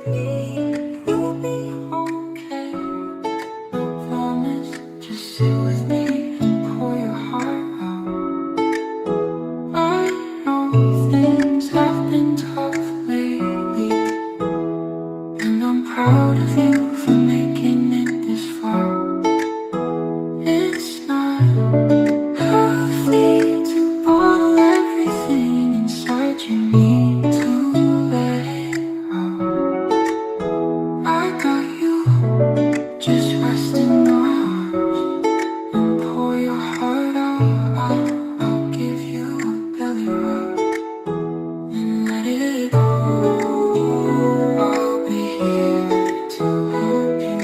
me, you'll be okay. I promise, just sit with me and pour your heart out. I know things have been tough lately, and I'm proud of you for making it this far. It's not healthy to bottle everything inside. You need to let it out. I got you, just rest in my arms and pour your heart out. I'll give you a belly rub and let it go. I'll be here to help you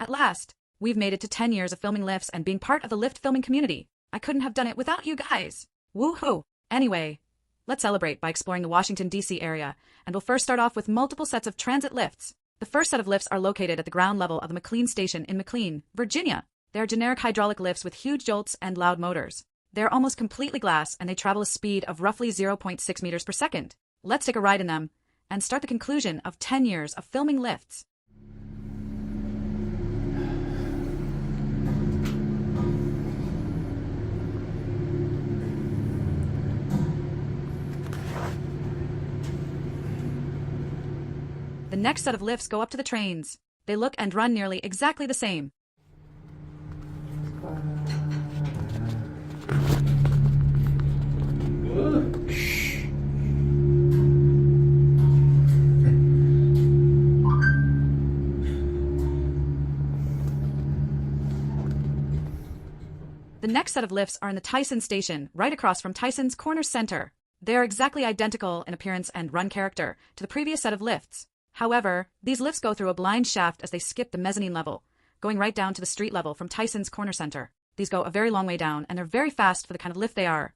At last, we've made it to 10 years of filming lifts and being part of the lift filming community. I couldn't have done it without you guys. Woohoo! Anyway, let's celebrate by exploring the Washington, D.C. area, and we'll first start off with multiple sets of transit lifts. The first set of lifts are located at the ground level of the McLean Station in McLean, Virginia. They are generic hydraulic lifts with huge jolts and loud motors. They are almost completely glass and they travel a speed of roughly 0.6 meters per second. Let's take a ride in them and start the conclusion of 10 years of filming lifts. The next set of lifts go up to the trains. They look and run nearly exactly the same. The next set of lifts are in the Tyson Station, right across from Tyson's Corner Center. They are exactly identical in appearance and run character to the previous set of lifts. However, these lifts go through a blind shaft as they skip the mezzanine level, going right down to the street level from Tyson's Corner Center. These go a very long way down, and they're very fast for the kind of lift they are.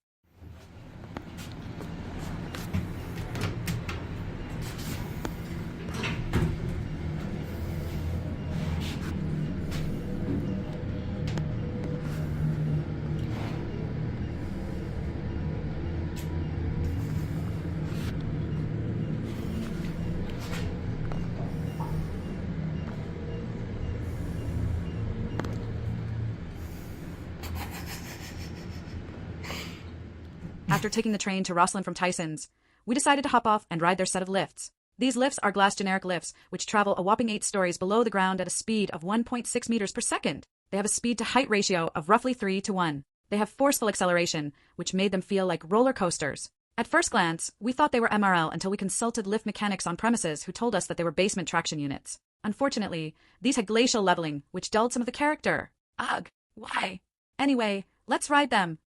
After taking the train to Rosslyn from Tyson's, we decided to hop off and ride their set of lifts. These lifts are glass generic lifts, which travel a whopping 8 stories below the ground at a speed of 1.6 meters per second. They have a speed-to-height ratio of roughly 3 to 1. They have forceful acceleration, which made them feel like roller coasters. At first glance, we thought they were MRL until we consulted lift mechanics on premises who told us that they were basement traction units. Unfortunately, these had glacial leveling, which dulled some of the character. Ugh, why? Anyway, let's ride them.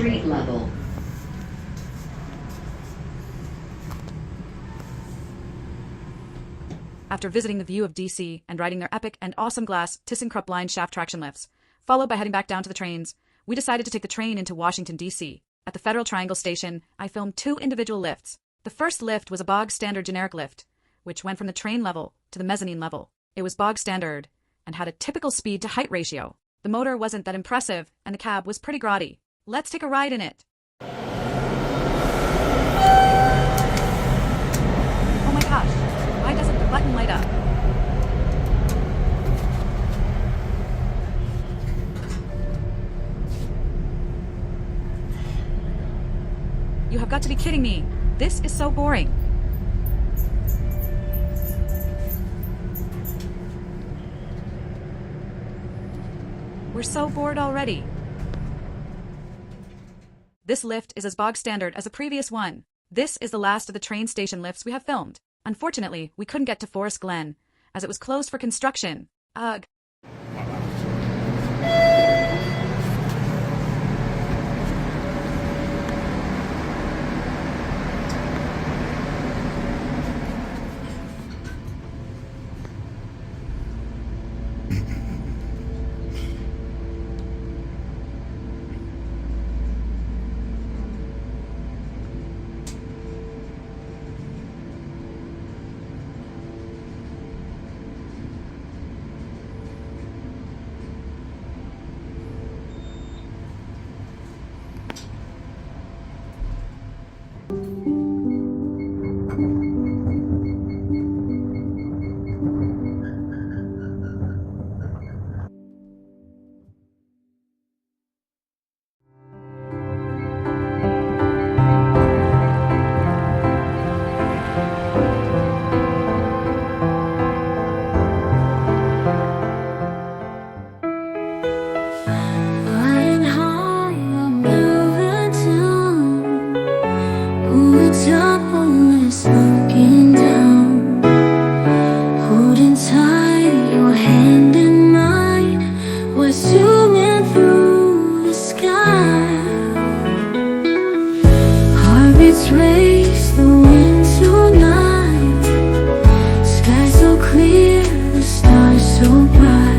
street level. After visiting the view of DC and riding their epic and awesome glass ThyssenKrupp line shaft traction lifts, followed by heading back down to the trains, we decided to take the train into Washington, D.C. At the Federal Triangle Station, I filmed 2 individual lifts. The first lift was a bog standard generic lift, which went from the train level to the mezzanine level. It was bog standard and had a typical speed to height ratio. The motor wasn't that impressive and the cab was pretty grotty. Let's take a ride in it. Oh my gosh, why doesn't the button light up? You have got to be kidding me. This is so boring. We're so bored already. This lift is as bog standard as the previous one. This is the last of the train station lifts we have filmed. Unfortunately, we couldn't get to Forest Glen, as it was closed for construction. Ugh. Flying high, I'm moving down. What's up when it's looking down? Holding tight, your hand in mine. We're zooming through the sky. Heartbeats race, the wind tonight. Sky so clear, the stars so bright.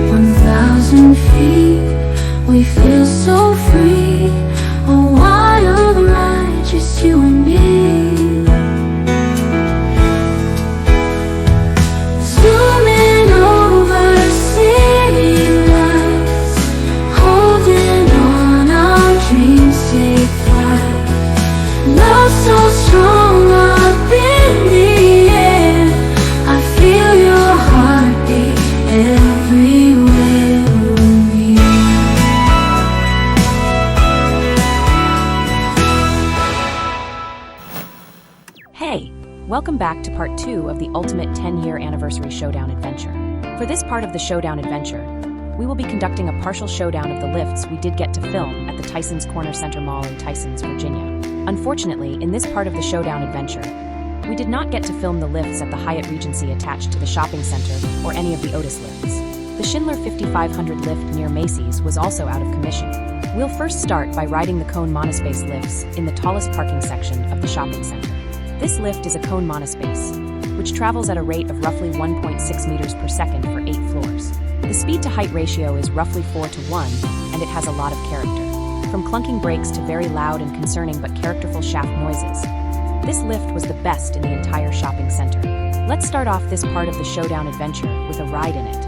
1,000 feet, we feel so free. A wild ride, just you and me. Zooming over city lights, holding on, our dreams take flight. Love so strong up in the air. I feel your heartbeat everywhere with me. Hey, welcome back to part 2 of the ultimate 10-year anniversary Showdown adventure. For this part of the Showdown adventure, we will be conducting a partial showdown of the lifts we did get to film at the Tyson's Corner Center Mall in Tysons, Virginia. Unfortunately, in this part of the Showdown adventure, we did not get to film the lifts at the Hyatt Regency attached to the shopping center or any of the Otis lifts. The Schindler 5500 lift near Macy's was also out of commission. We'll first start by riding the cone monospace lifts in the tallest parking section of the shopping center. This lift is a cone monospace, which travels at a rate of roughly 1.6 meters per second for 8 floors. The speed-to-height ratio is roughly 4:1, and it has a lot of character. From clunking brakes to very loud and concerning but characterful shaft noises, this lift was the best in the entire shopping center. Let's start off this part of the Showdown adventure with a ride in it.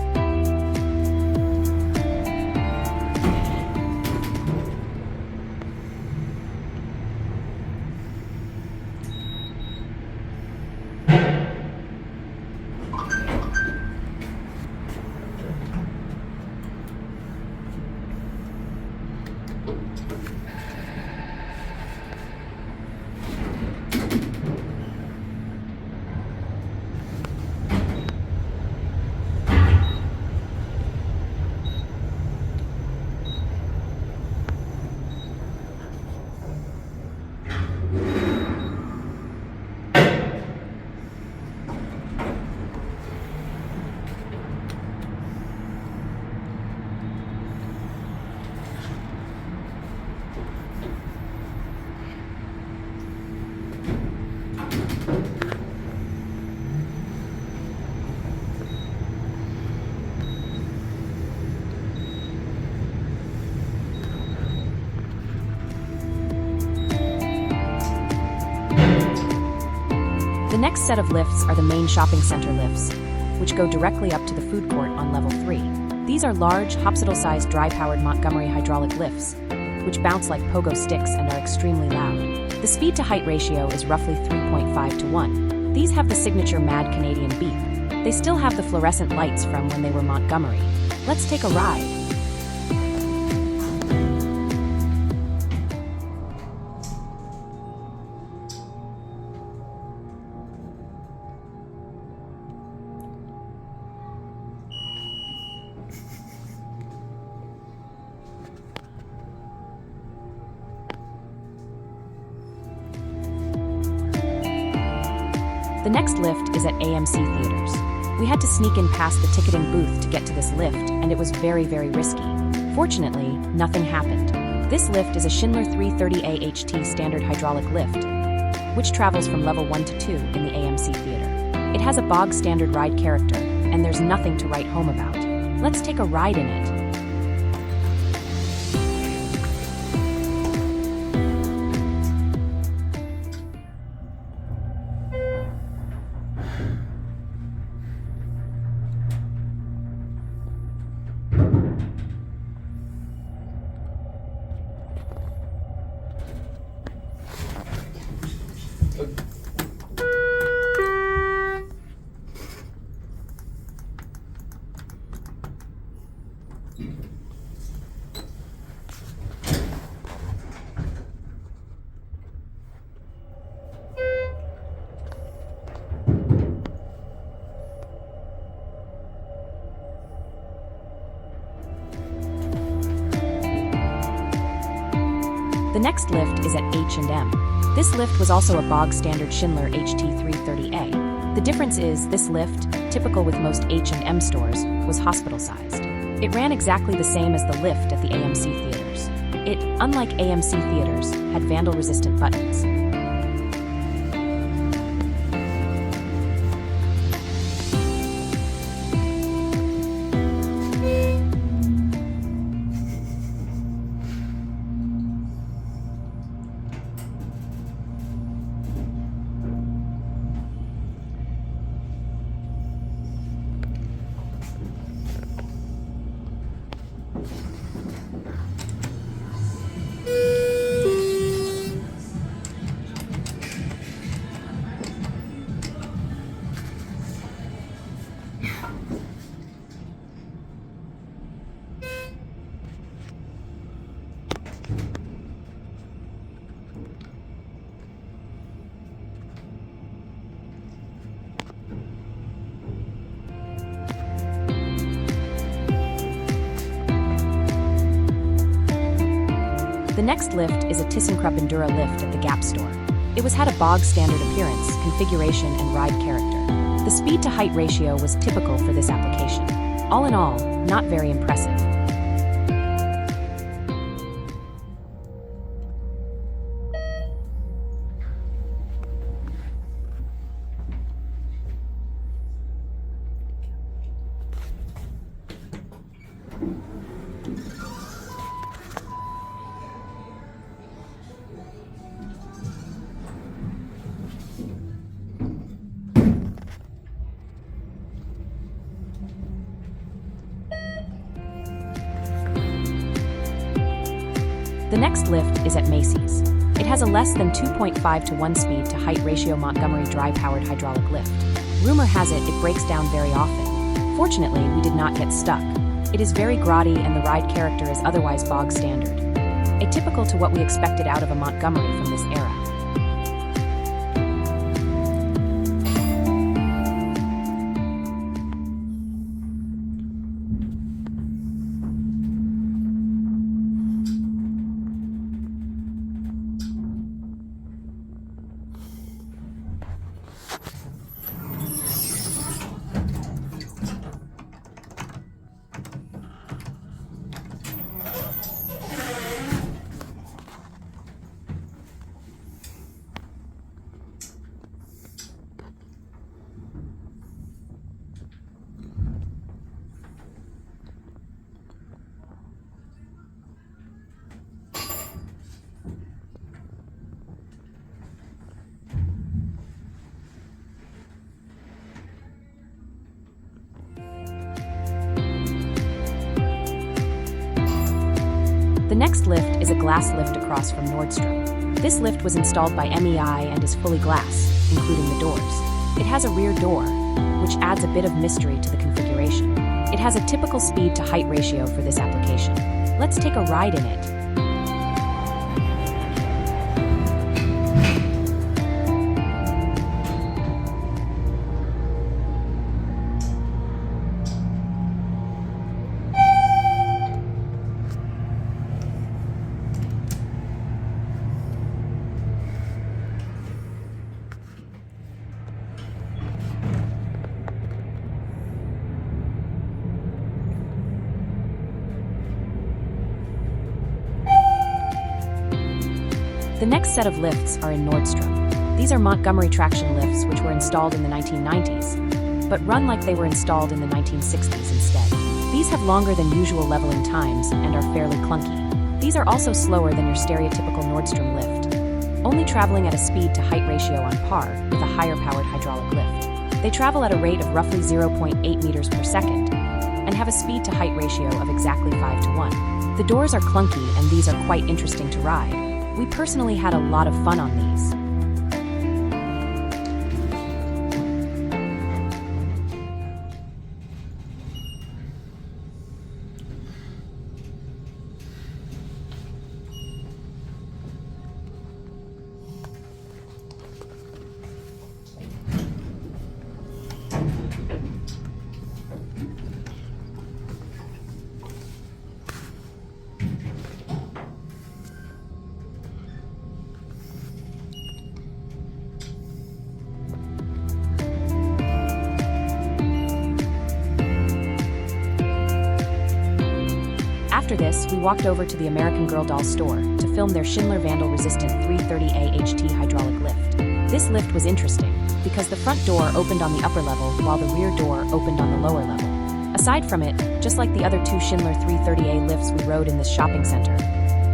next set of lifts are the main shopping center lifts, which go directly up to the food court on level 3. These are large, Hopsital-sized dry-powered Montgomery hydraulic lifts, which bounce like pogo sticks and are extremely loud. The speed-to-height ratio is roughly 3.5 to 1. These have the signature Mad Canadian beep. They still have the fluorescent lights from when they were Montgomery. Let's take a ride. The next lift is at AMC Theaters. We had to sneak in past the ticketing booth to get to this lift, and it was very, very risky. Fortunately, nothing happened. This lift is a Schindler 330A HT standard hydraulic lift, which travels from level 1 to 2 in the AMC Theater. It has a bog standard ride character, and there's nothing to write home about. Let's take a ride in it. The next lift is at H&M. This lift was also a bog standard Schindler HT330A. The difference is this lift, typical with most H&M stores, was hospital-sized. It ran exactly the same as the lift at the AMC Theaters. It, unlike AMC Theaters, had vandal-resistant buttons. The next lift is a ThyssenKrupp Endura lift at the Gap store. It had a bog standard appearance, configuration, and ride character. The speed-to-height ratio was typical for this application. All in all, not very impressive. The next lift is at Macy's. It has a less than 2.5 to 1 speed-to-height ratio Montgomery dry-powered hydraulic lift. Rumor has it breaks down very often. Fortunately, we did not get stuck. It is very grotty and the ride character is otherwise bog standard. Atypical to what we expected out of a Montgomery from this era. The next lift is a glass lift across from Nordstrom. This lift was installed by MEI and is fully glass, including the doors. It has a rear door, which adds a bit of mystery to the configuration. It has a typical speed to height ratio for this application. Let's take a ride in it. The next set of lifts are in Nordstrom. These are Montgomery traction lifts which were installed in the 1990s, but run like they were installed in the 1960s instead. These have longer than usual leveling times and are fairly clunky. These are also slower than your stereotypical Nordstrom lift, only traveling at a speed to height ratio on par with a higher powered hydraulic lift. They travel at a rate of roughly 0.8 meters per second and have a speed to height ratio of exactly 5 to 1. The doors are clunky and these are quite interesting to ride. We personally had a lot of fun on these. After this, we walked over to the American Girl doll store to film their Schindler vandal-resistant 330A HT hydraulic lift. This lift was interesting because the front door opened on the upper level while the rear door opened on the lower level. Aside from it, just like the other two Schindler 330A lifts we rode in this shopping center,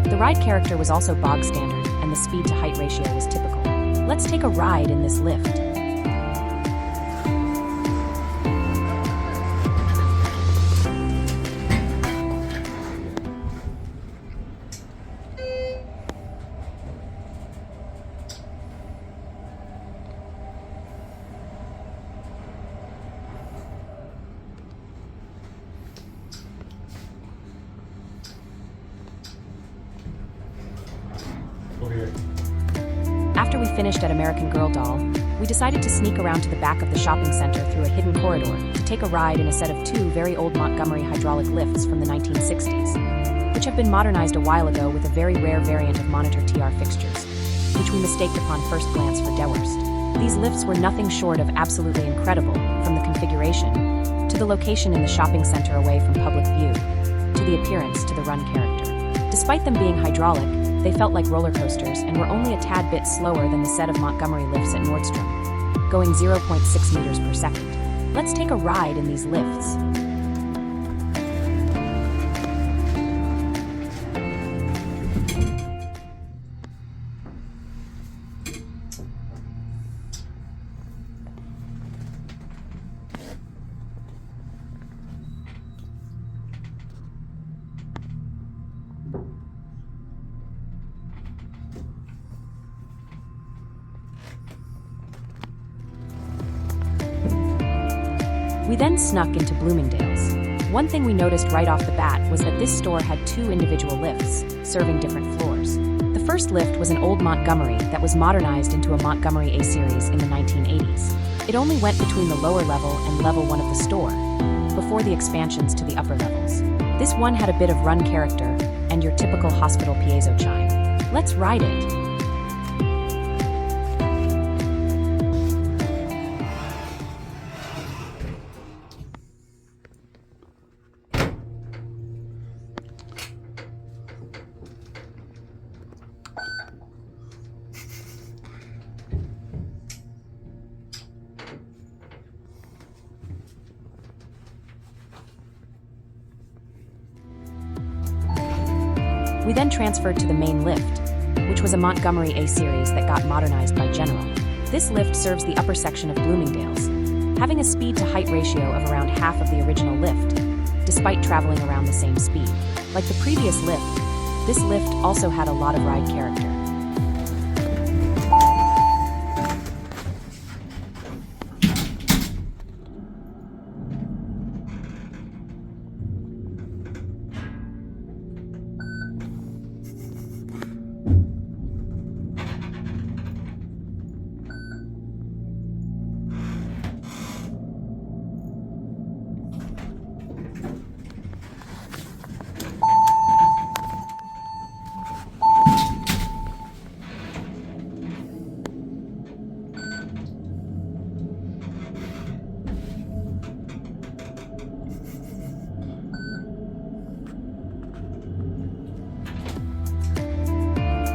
the ride character was also bog standard and the speed to height ratio was typical. Let's take a ride in this lift. After we finished at American Girl doll, we decided to sneak around to the back of the shopping center through a hidden corridor to take a ride in a set of two very old Montgomery hydraulic lifts from the 1960s, which have been modernized a while ago with a very rare variant of monitor TR fixtures, which we mistaked upon first glance for Dewhurst. These lifts were nothing short of absolutely incredible, from the configuration, to the location in the shopping center away from public view, to the appearance to the run character. Despite them being hydraulic, they felt like roller coasters and were only a tad bit slower than the set of Montgomery lifts at Nordstrom, going 0.6 meters per second. Let's take a ride in these lifts. We then snuck into Bloomingdale's. One thing we noticed right off the bat was that this store had two individual lifts, serving different floors. The first lift was an old Montgomery that was modernized into a Montgomery A-Series in the 1980s. It only went between the lower level and level 1 of the store, before the expansions to the upper levels. This one had a bit of run character and your typical hospital piezo chime. Let's ride it. We then transferred to the main lift, which was a Montgomery A-Series that got modernized by General. This lift serves the upper section of Bloomingdale's, having a speed to height ratio of around half of the original lift, despite traveling around the same speed. Like the previous lift, This lift also had a lot of ride character.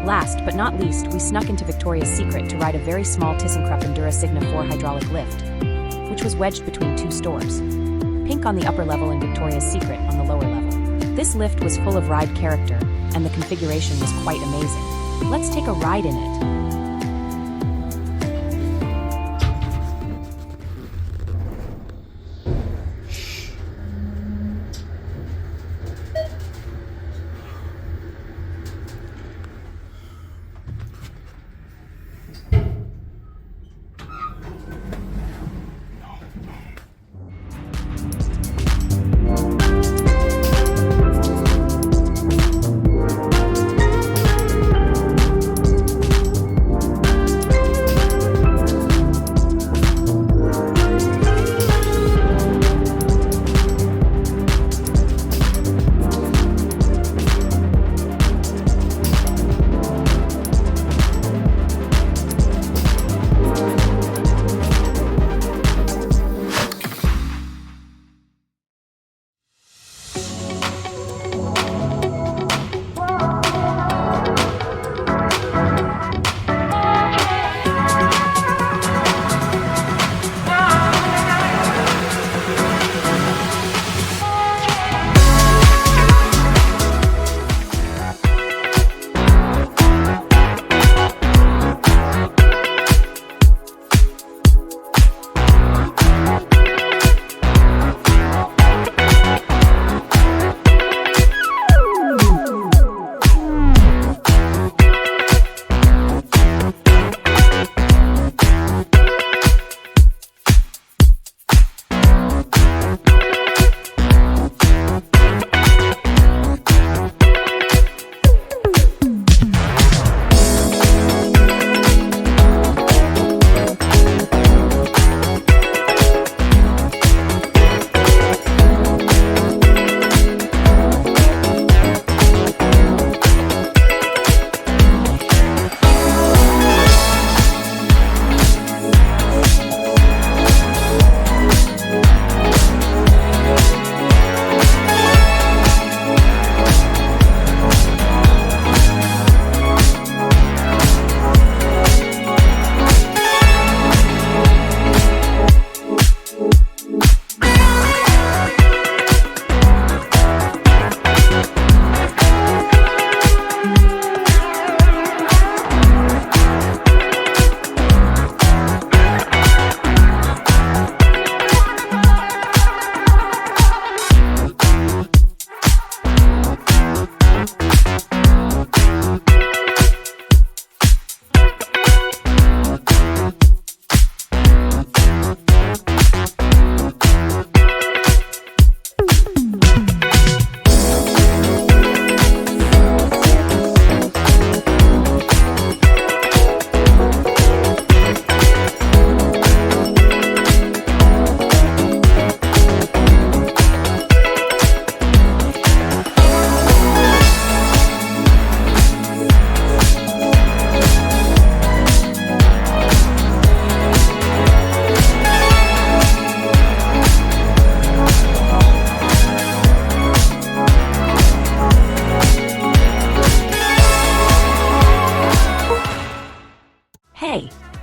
Last but not least, we snuck into Victoria's Secret to ride a very small ThyssenKrupp Endura Signa 4 hydraulic lift, which was wedged between two stores. Pink on the upper level and Victoria's Secret on the lower level. This lift was full of ride character, and the configuration was quite amazing. Let's take a ride in it.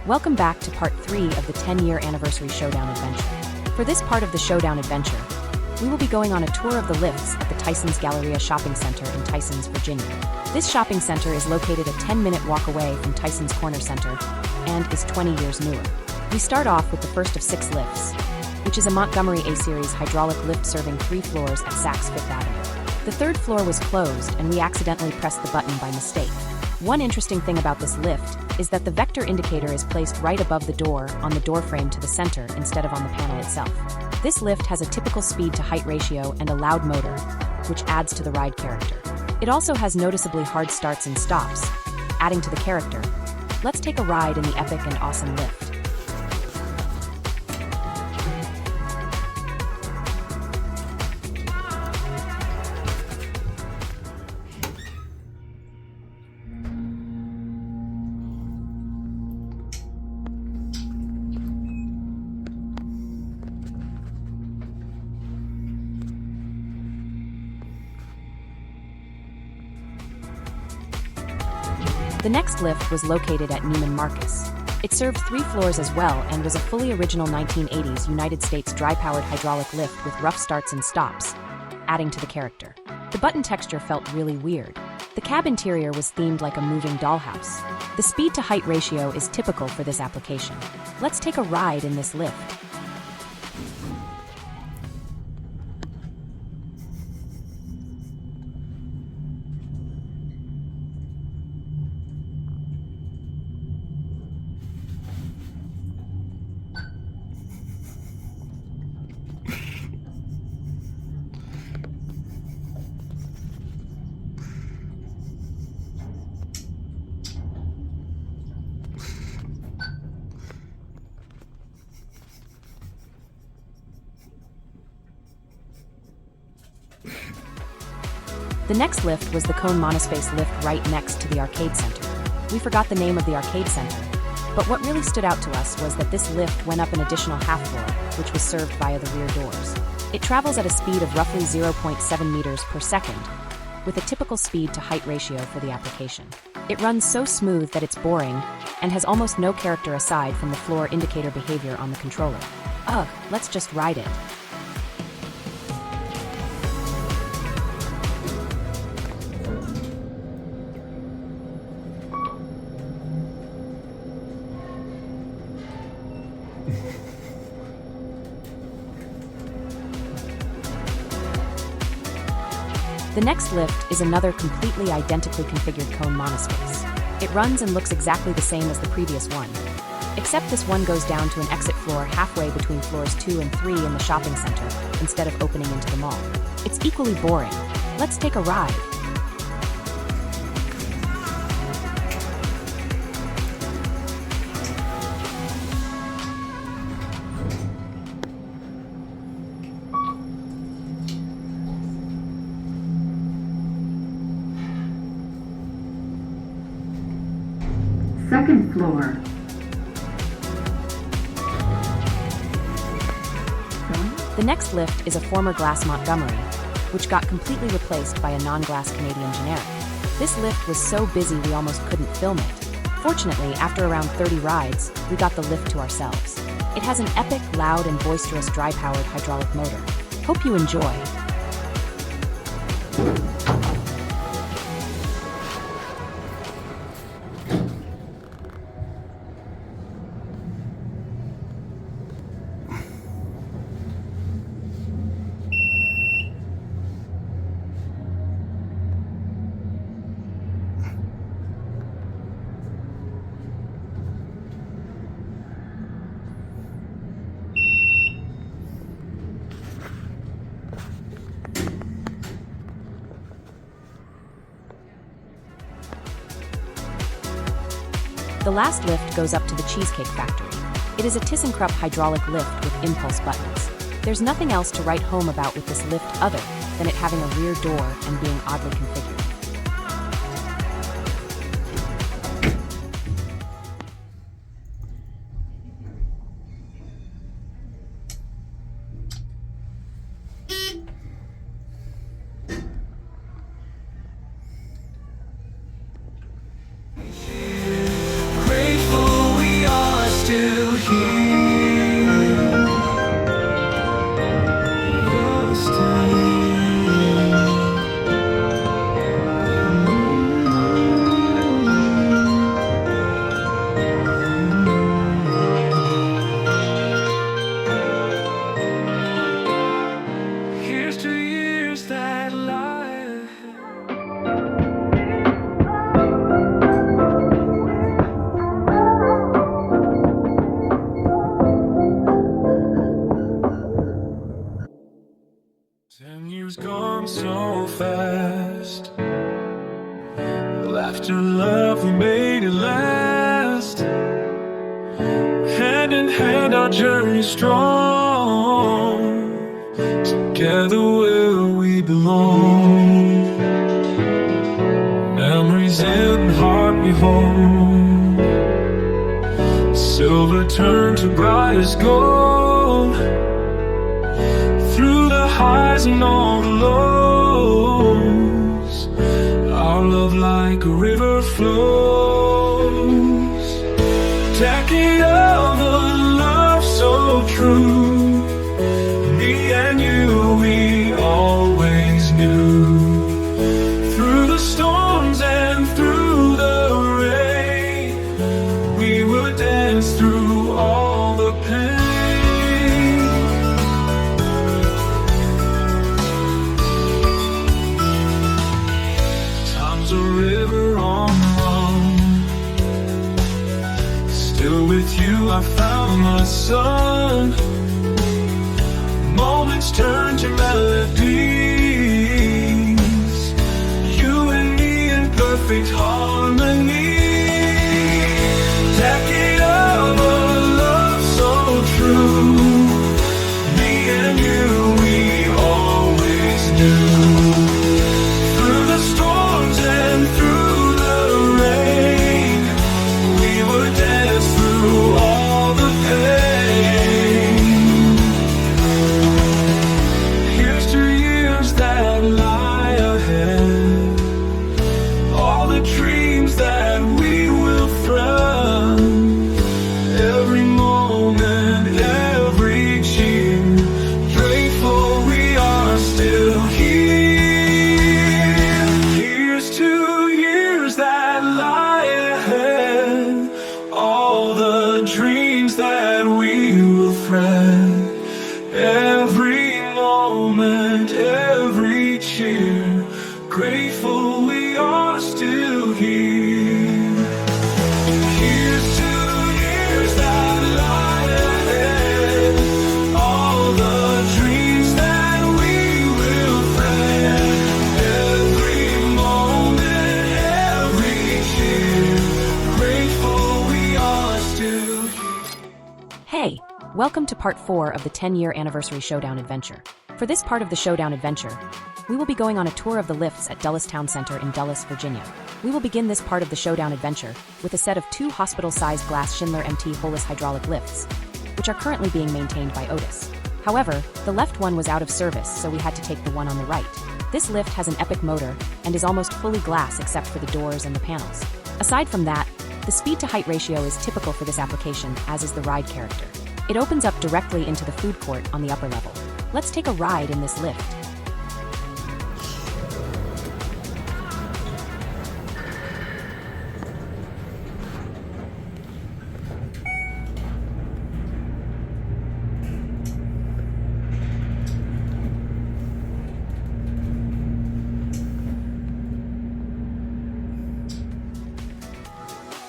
Welcome back to part 3 of the 10-year anniversary Showdown adventure. For this part of the Showdown adventure, we will be going on a tour of the lifts at the Tyson's Galleria Shopping Center in Tysons, Virginia. This shopping center is located a 10-minute walk away from Tyson's Corner Center and is 20 years newer. We start off with the first of 6 lifts, which is a Montgomery A-Series hydraulic lift serving 3 floors at Saks Fifth Avenue. The third floor was closed, and we accidentally pressed the button by mistake. One interesting thing about this lift is that the vector indicator is placed right above the door on the door frame to the center instead of on the panel itself. This lift has a typical speed-to-height ratio and a loud motor, which adds to the ride character. It also has noticeably hard starts and stops, adding to the character. Let's take a ride in the epic and awesome lift. The next lift was located at Neiman Marcus. It served 3 floors as well and was a fully original 1980s United States dry-powered hydraulic lift with rough starts and stops, adding to the character. The button texture felt really weird. The cab interior was themed like a moving dollhouse. The speed-to-height ratio is typical for this application. Let's take a ride in this lift. The next lift was the cone monospace lift right next to the arcade center. We forgot the name of the arcade center, but what really stood out to us was that this lift went up an additional half floor, which was served via the rear doors. It travels at a speed of roughly 0.7 meters per second, with a typical speed-to-height ratio for the application. It runs so smooth that it's boring, and has almost no character aside from the floor indicator behavior on the controller. Ugh, let's just ride it. The next lift is another completely identically configured cone monospace. It runs and looks exactly the same as the previous one, except this one goes down to an exit floor halfway between floors 2 and 3 in the shopping center instead of opening into the mall. It's equally boring. Let's take a ride. Second floor. The next lift is a former Glass Montgomery, which got completely replaced by a non-glass Canadian generic. This lift was so busy we almost couldn't film it. Fortunately, after around 30 rides, we got the lift to ourselves. It has an epic, loud, and boisterous dry-powered hydraulic motor. Hope you enjoy. The last lift goes up to the Cheesecake Factory. It is a ThyssenKrupp hydraulic lift with impulse buttons. There's nothing else to write home about with this lift other than it having a rear door and being oddly configured. Grateful we are still here. You're still here. years gone so fast. Laughter, love, we made it last. Hand in hand, our journey strong. Together where we belong. Memories in the heart we hold. Silver turned to brightest gold. Through the highs and all the lows, our love like a river flows. Decade of a love so true. Me and you, we always knew. Through the storms and through the rain, we would dance through all the pain. Time's a river on the run. Still with you I found my sun. Moments turn to melodies. You and me in perfect harmony. Decade of a love so true. Me and you, we always knew. Through the storms and through the rain, we would dance through all the pain. Here's to years that lie ahead. All the dreams that we will thread. Every moment, every cheer. Grateful we are still here. Here's to years that lie ahead. All the dreams that we will thread. Every moment, every cheer. Grateful we are still here. Here's to years that lie ahead. All the dreams that we will thread. Every moment, every cheer. Grateful we are still here. Hey, welcome to part 4 of the 10-year anniversary Showdown adventure. For this part of the Showdown adventure, we will be going on a tour of the lifts at Dulles Town Center in Dulles, Virginia. We will begin this part of the Showdown adventure with a set of 2 hospital-sized glass Schindler MT holeless hydraulic lifts, which are currently being maintained by Otis. However, the left one was out of service, so we had to take the one on the right. This lift has an epic motor and is almost fully glass except for the doors and the panels. Aside from that, the speed-to-height ratio is typical for this application, as is the ride character. It opens up directly into the food court on the upper level. Let's take a ride in this lift.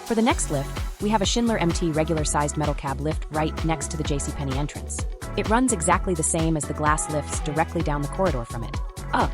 For the next lift, we have a Schindler MT regular-sized metal cab lift right next to the JCPenney entrance. It runs exactly the same as the glass lifts directly down the corridor from it. Ugh.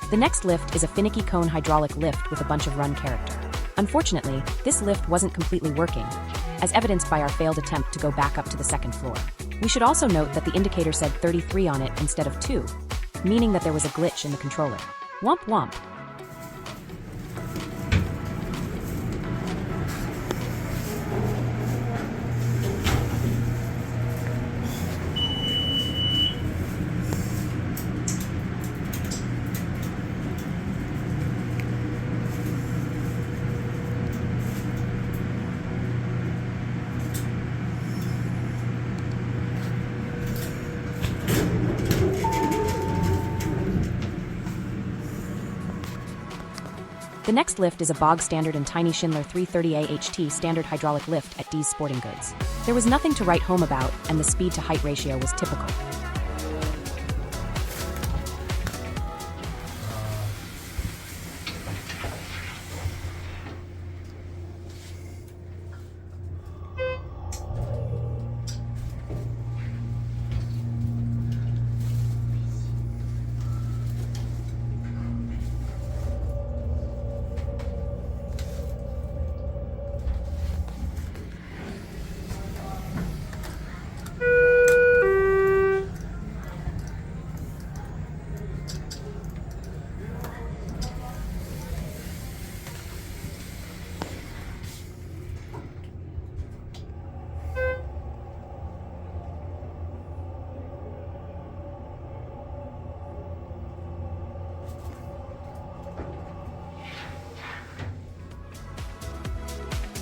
The next lift is a finicky cone hydraulic lift with a bunch of run character. Unfortunately, this lift wasn't completely working, as evidenced by our failed attempt to go back up to the second floor. We should also note that the indicator said 33 on it instead of 2, meaning that there was a glitch in the controller. Womp womp. The next lift is a bog standard and tiny Schindler 330 AHT standard hydraulic lift at D's Sporting Goods. There was nothing to write home about, and the speed to height ratio was typical.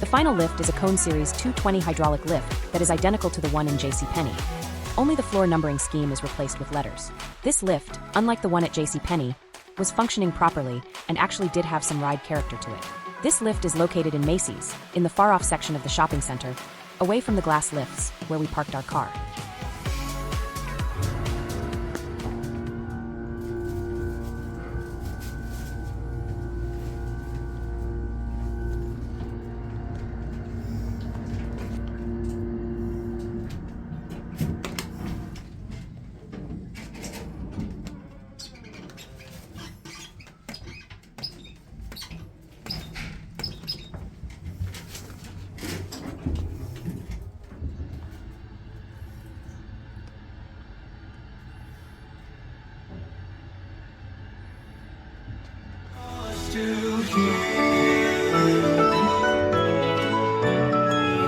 The final lift is a Cone Series 220 hydraulic lift that is identical to the one in JCPenney. Only the floor numbering scheme is replaced with letters. This lift, unlike the one at JCPenney, was functioning properly and actually did have some ride character to it. This lift is located in Macy's, in the far-off section of the shopping center, away from the glass lifts, where we parked our car. Still here.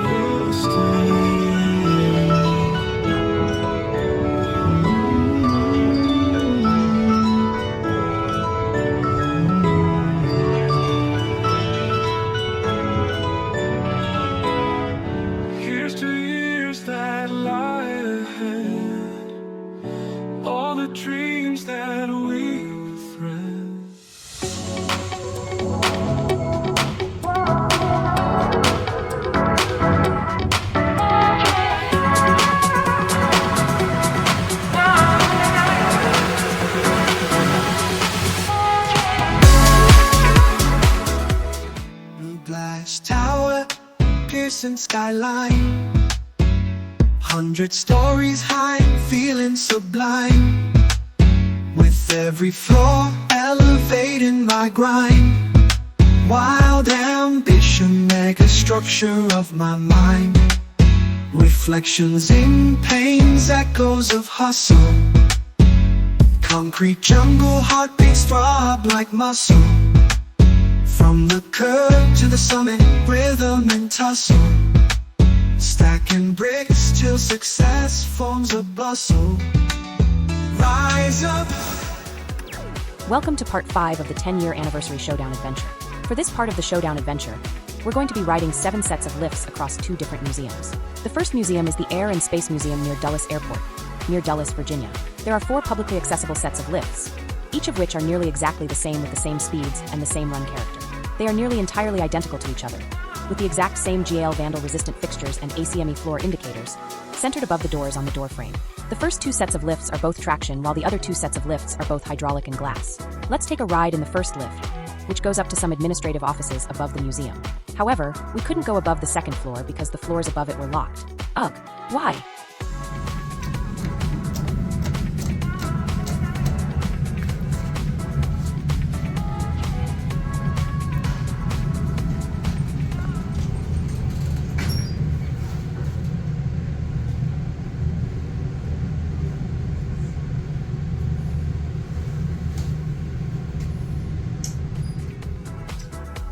You'll stay. Here's to years that lie ahead, all the dreams that we thread. Glass tower, piercing skyline, 100 stories high, feeling sublime. With every floor, elevating my grind. Wild ambition, mega structure of my mind. Reflections in pains, echoes of hustle. Concrete jungle, heartbeats throb like muscle. From the curb to the summit, rhythm and tussle. Stacking bricks till success forms a bustle. Rise up. Welcome to part 5 of the 10-year anniversary Showdown adventure. For this part of the Showdown adventure, we're going to be riding 7 sets of lifts across 2 different museums. The first museum is the Air and Space Museum near Dulles Airport, near Dulles, Virginia. There are 4 publicly accessible sets of lifts, each of which are nearly exactly the same with the same speeds and the same run character. They are nearly entirely identical to each other, with the exact same GL vandal-resistant fixtures and ACME floor indicators, centered above the doors on the door frame. The first 2 sets of lifts are both traction, while the other 2 sets of lifts are both hydraulic and glass. Let's take a ride in the first lift, which goes up to some administrative offices above the museum. However, we couldn't go above the second floor because the floors above it were locked. Ugh, why?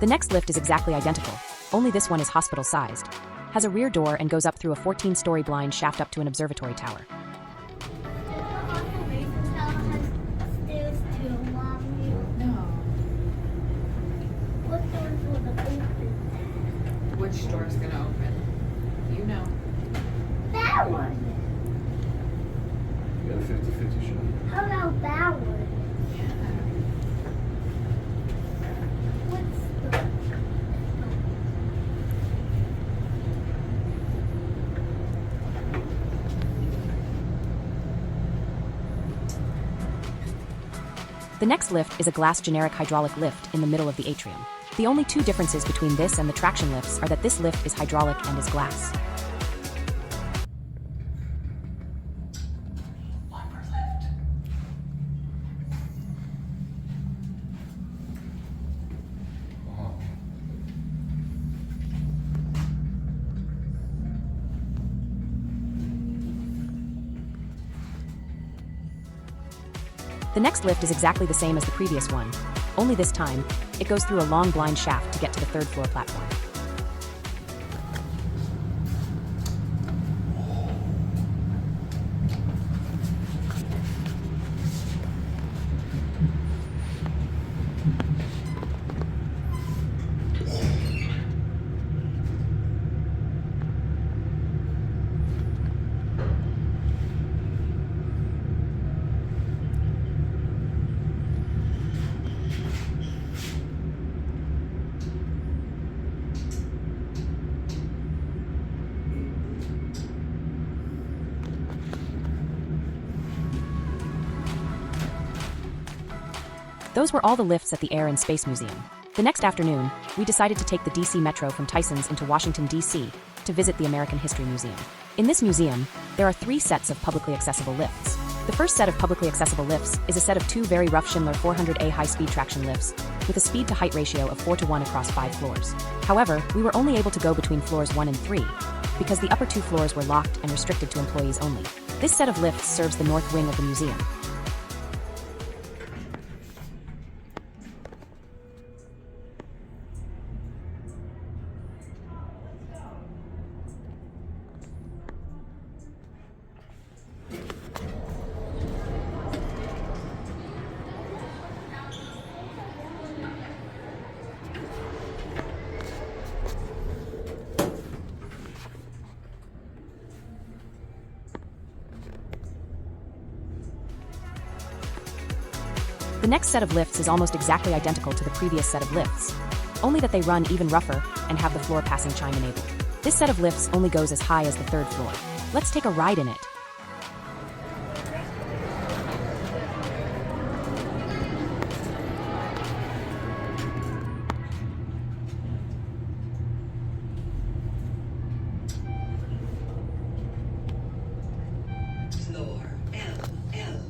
The next lift is exactly identical, only this one is hospital-sized, has a rear door and goes up through a 14-story blind shaft up to an observatory tower. Which door's gonna open? You know. That one. You got a 50-50 shot. How about that one? Yeah. What's The next lift is a glass generic hydraulic lift in the middle of the atrium. The only two differences between this and the traction lifts are that this lift is hydraulic and is glass. The next lift is exactly the same as the previous one, only this time, it goes through a long blind shaft to get to the third floor platform. Those were all the lifts at the Air and Space Museum. The next afternoon, we decided to take the DC Metro from Tysons into Washington, D.C. to visit the American History Museum. In this museum, there are 3 sets of publicly accessible lifts. The first set of publicly accessible lifts is a set of 2 very rough Schindler 400A high-speed traction lifts, with a speed-to-height ratio of 4:1 across 5 floors. However, we were only able to go between floors 1 and 3, because the upper 2 floors were locked and restricted to employees only. This set of lifts serves the north wing of the museum. The next set of lifts is almost exactly identical to the previous set of lifts, only that they run even rougher and have the floor passing chime enabled. This set of lifts only goes as high as the 3rd floor. Let's take a ride in it. Floor LL.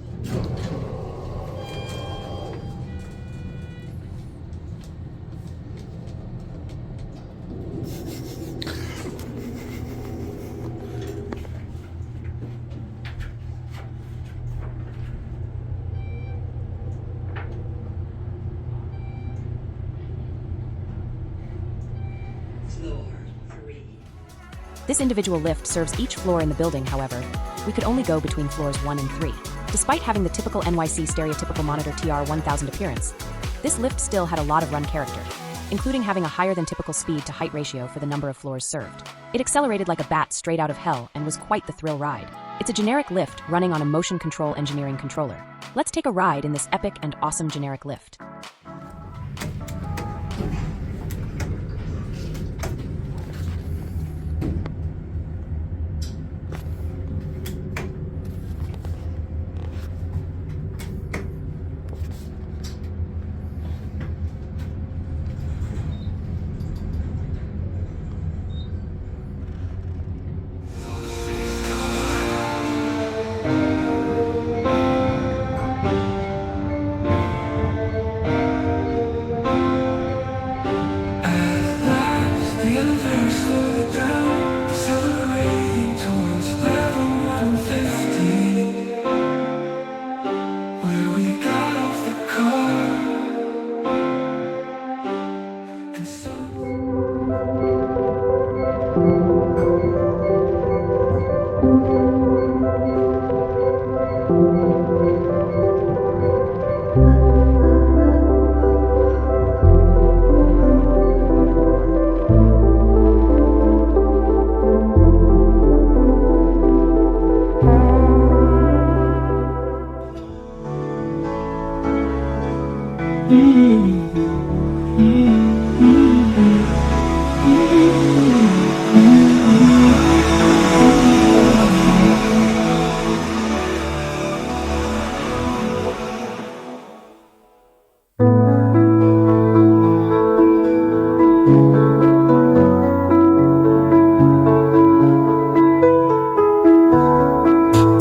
Floor 3. This individual lift serves each floor in the building, however, we could only go between floors 1 and 3. Despite having the typical NYC stereotypical monitor TR-1000 appearance, this lift still had a lot of run character, including having a higher than typical speed to height ratio for the number of floors served. It accelerated like a bat straight out of hell and was quite the thrill ride. It's a generic lift running on a motion control engineering controller. Let's take a ride in this epic and awesome generic lift.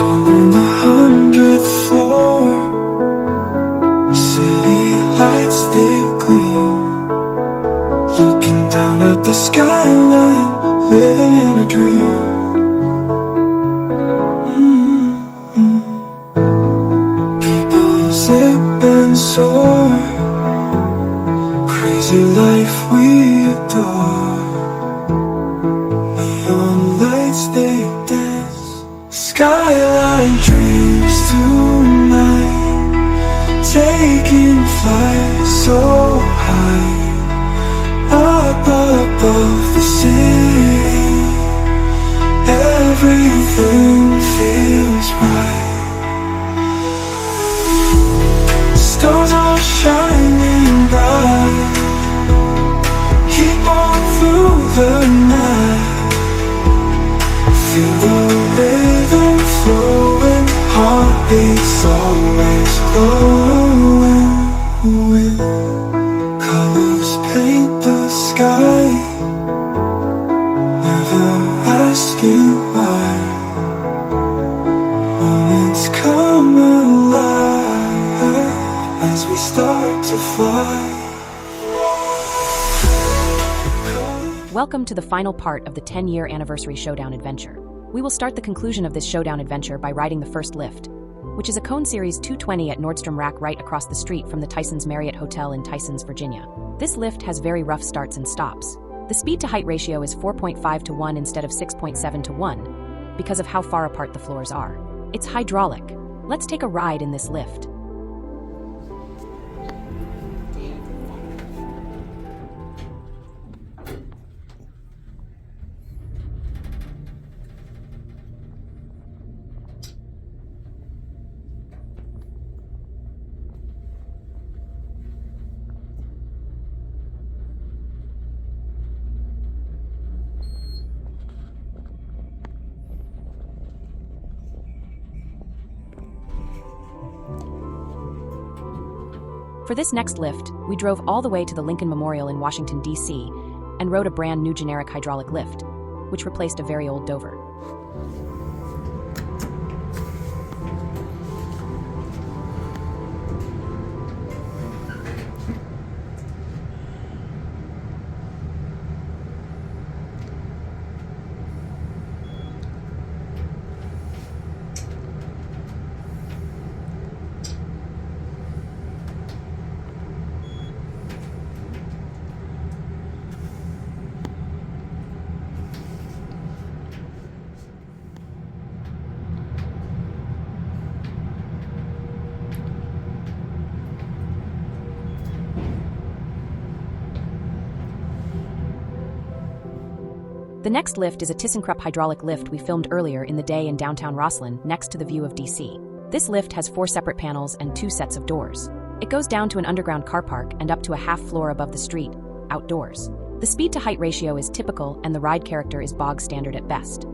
On the 100th floor, city lights they gleam, looking down at the skyline, living in a dream. People zip and soar, crazy life we adore. Neon lights they dance, skyline dreams tonight, taking flight so high, up above the city. Everything feels right. Stars are shining bright, keep on through the night. Feel the rhythm flowing, heartbeats always glowing. With colors paint the sky, never asking why. Moments come alive as we start to fly. Welcome to the final part of the 10-year anniversary Showdown adventure. We will start the conclusion of this Showdown adventure by riding the first lift, which is a Cone Series 220 at Nordstrom Rack right across the street from the Tysons Marriott Hotel in Tysons, Virginia. This lift has very rough starts and stops. The speed-to-height ratio is 4.5 to 1 instead of 6.7 to 1 because of how far apart the floors are. It's hydraulic. Let's take a ride in this lift. For this next lift, we drove all the way to the Lincoln Memorial in Washington, D.C., and rode a brand new generic hydraulic lift, which replaced a very old Dover. The next lift is a ThyssenKrupp hydraulic lift we filmed earlier in the day in downtown Rosslyn, next to the view of DC. This lift has 4 separate panels and 2 sets of doors. It goes down to an underground car park and up to a half floor above the street, outdoors. The speed-to-height ratio is typical and the ride character is bog standard at best.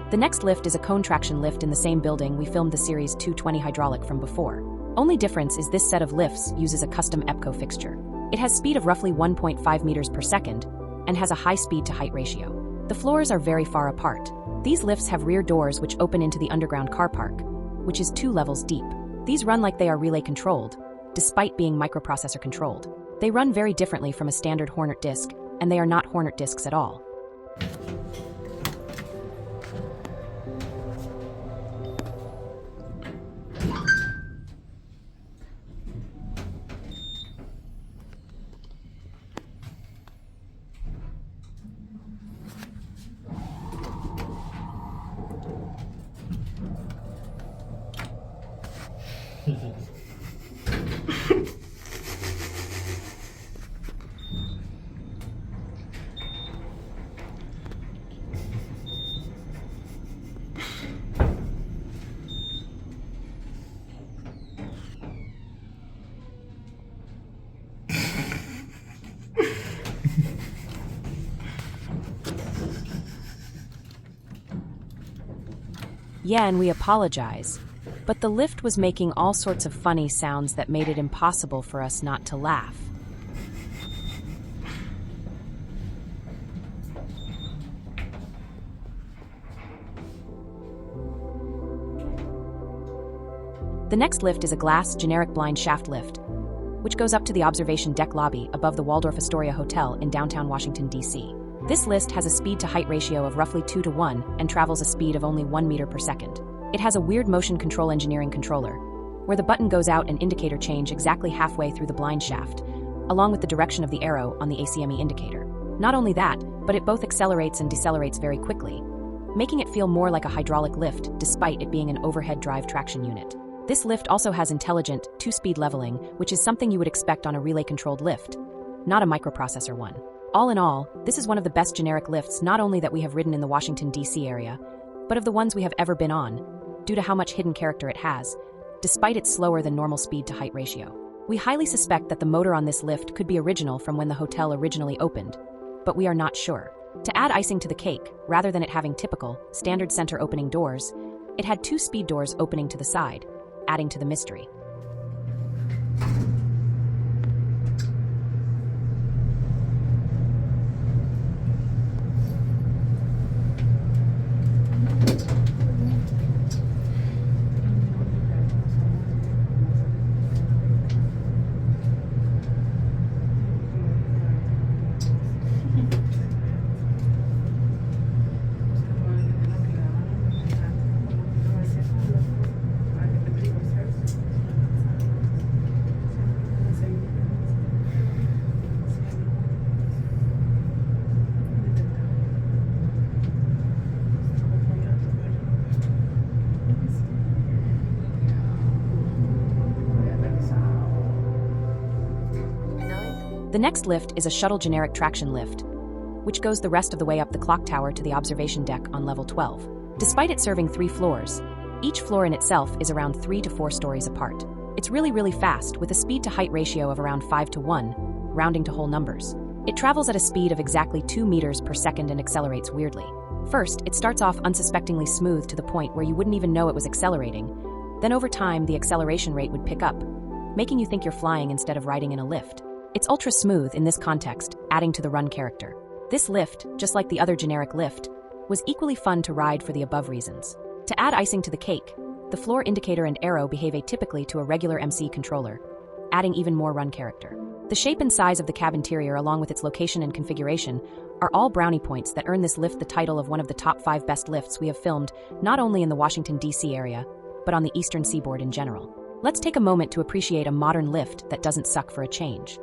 The next lift is a cone traction lift in the same building we filmed the Series 220 hydraulic from before. Only difference is this set of lifts uses a custom EPCO fixture. It has speed of roughly 1.5 meters per second and has a high speed to height ratio. The floors are very far apart. These lifts have rear doors which open into the underground car park, which is 2 levels deep. These run like they are relay controlled, despite being microprocessor controlled. They run very differently from a standard Hornet disc, and they are not Hornet discs at all. Yeah, and we apologize. But the lift was making all sorts of funny sounds that made it impossible for us not to laugh. The next lift is a glass, generic blind shaft lift, which goes up to the observation deck lobby above the Waldorf Astoria Hotel in downtown Washington, D.C. This lift has a speed-to-height ratio of roughly 2 to 1 and travels a speed of only 1 meter per second. It has a weird motion control engineering controller, where the button goes out and indicator change exactly halfway through the blind shaft, along with the direction of the arrow on the ACME indicator. Not only that, but it both accelerates and decelerates very quickly, making it feel more like a hydraulic lift despite it being an overhead drive traction unit. This lift also has intelligent, 2-speed leveling, which is something you would expect on a relay-controlled lift, not a microprocessor one. All in all, this is one of the best generic lifts not only that we have ridden in the Washington, D.C. area, but of the ones we have ever been on, due to how much hidden character it has, despite its slower than normal speed-to-height ratio. We highly suspect that the motor on this lift could be original from when the hotel originally opened, but we are not sure. To add icing to the cake, rather than it having typical, standard center opening doors, it had 2 speed doors opening to the side, adding to the mystery. The next lift is a shuttle generic traction lift, which goes the rest of the way up the clock tower to the observation deck on level 12. Despite it serving 3 floors, each floor in itself is around 3 to 4 stories apart. It's really fast, with a speed-to-height ratio of around 5 to 1, rounding to whole numbers. It travels at a speed of exactly 2 meters per second and accelerates weirdly. First, it starts off unsuspectingly smooth to the point where you wouldn't even know it was accelerating. Then over time, the acceleration rate would pick up, making you think you're flying instead of riding in a lift. It's ultra smooth in this context, adding to the run character. This lift, just like the other generic lift, was equally fun to ride for the above reasons. To add icing to the cake, the floor indicator and arrow behave atypically to a regular MC controller, adding even more run character. The shape and size of the cab interior, along with its location and configuration, are all brownie points that earn this lift the title of one of the top 5 best lifts we have filmed, not only in the Washington, D.C. area, but on the eastern seaboard in general. Let's take a moment to appreciate a modern lift that doesn't suck for a change.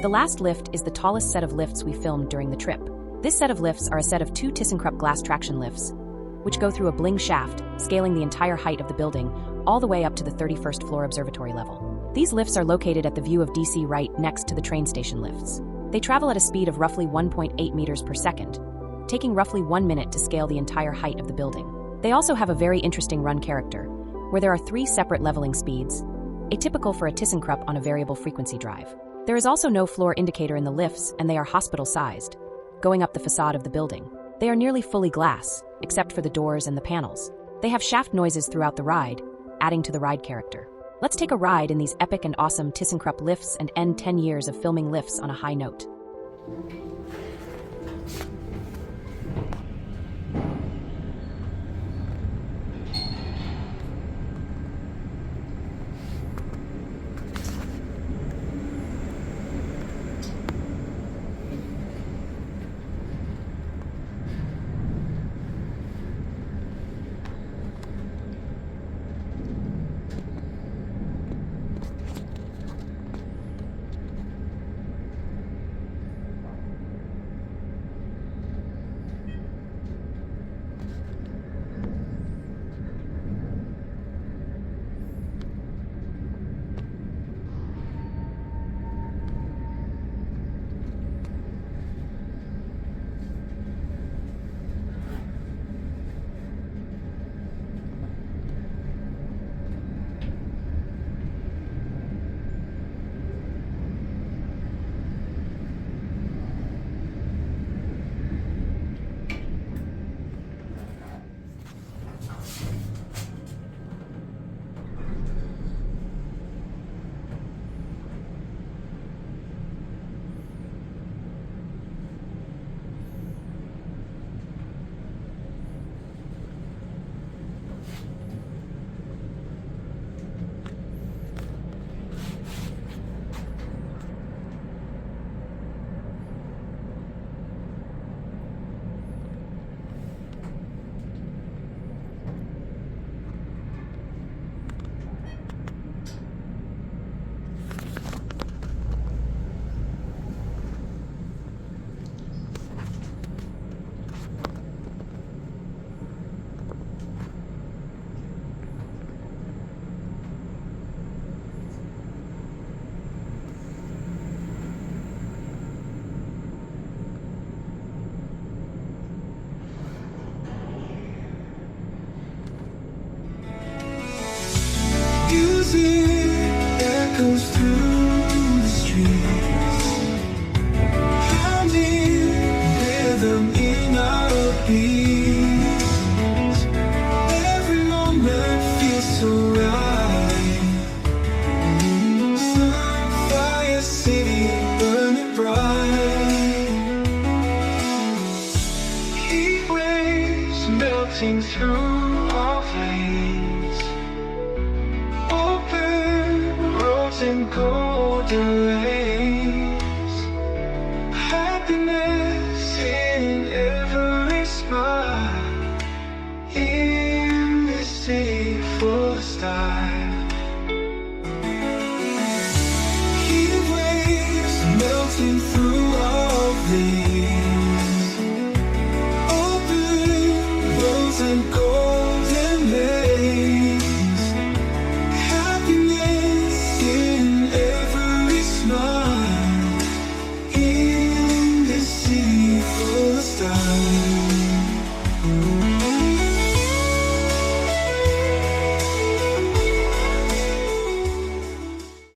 The last lift is the tallest set of lifts we filmed during the trip. This set of lifts are a set of 2 ThyssenKrupp glass traction lifts, which go through a bling shaft, scaling the entire height of the building, all the way up to the 31st floor observatory level. These lifts are located at the View of DC right next to the train station lifts. They travel at a speed of roughly 1.8 meters per second, taking roughly 1 minute to scale the entire height of the building. They also have a very interesting run character, where there are 3 separate leveling speeds, atypical for a ThyssenKrupp on a variable frequency drive. There is also no floor indicator in the lifts, and they are hospital-sized, going up the facade of the building. They are nearly fully glass, except for the doors and the panels. They have shaft noises throughout the ride, adding to the ride character. Let's take a ride in these epic and awesome ThyssenKrupp lifts and end 10 years of filming lifts on a high note. our veins. Open roads and golden rain.